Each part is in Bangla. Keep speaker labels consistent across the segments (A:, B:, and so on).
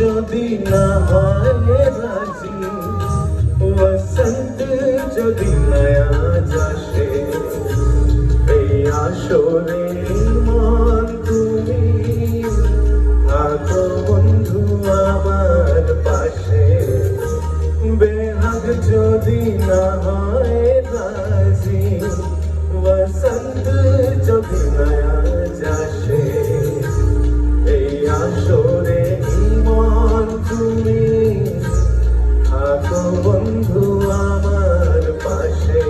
A: যদি না হয় রাজি, বসন্ত যদি নয়া আসে, এই আসরে মন তুমি থাকো বন্ধু আমার পাশে। বেহাগ যদি না হয় রাজি, বসন্ত যদি নয়া আসে, এই আসরে মন তুমি থাকো বন্ধু আমার পাশে।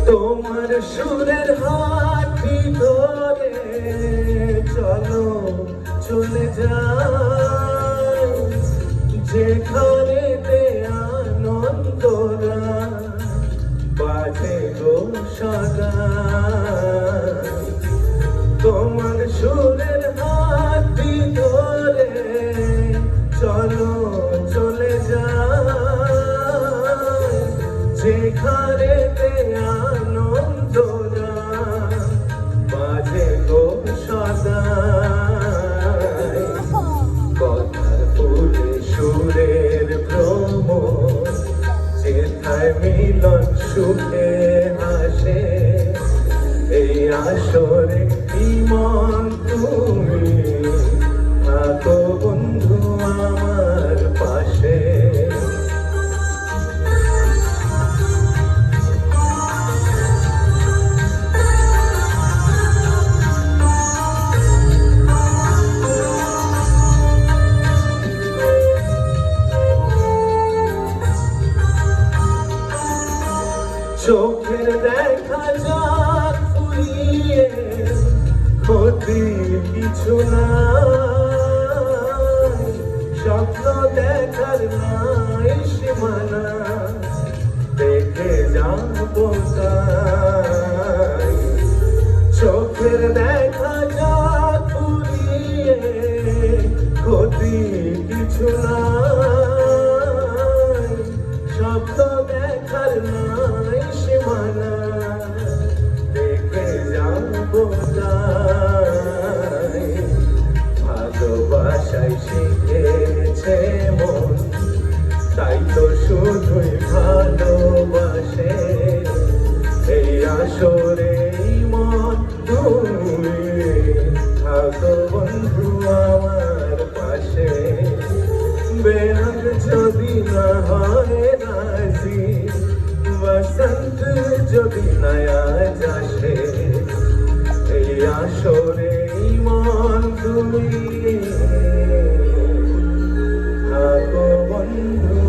A: তোমার সুরের হাতটি ধরে চলো চলে যাই, যেখানেতে আনন্দরা বাজে গো সদা। তোমার সুরের হাতটি ধরে চলো চলে যাই, যেখানেতে আনন্দরা বাজে গো সদা। কথার ফুলে সুরের ভ্রমর, যেথায় মিলন সুখে হাসে, এই আসরে মন তুমি থাকো বন্ধু আমার পাশে। চোখের দেখা যাক ফুরিয়ে, ক্ষতি কিছু নাই, স্বপ্ন দেখার নাই সীমানা, দেখে যাবো তাই। চোখের দেখা যাক ফুরিয়ে, ক্ষতি কিছু নাই, স্বপ্ন দেখার নাই সীমানা, দেখে যাবো তাই। ভালোবাসায় শিখেছে মন, তাই তো শুধুই ভালোবাসে, এই আসরে মন তুমি থাকো বন্ধু আমার পাশে। বেহাগ যদি না হয় রাজি, বসন্ত যদি নয়া আসে, এই আসরে মন তুমি থাকো বন্ধু।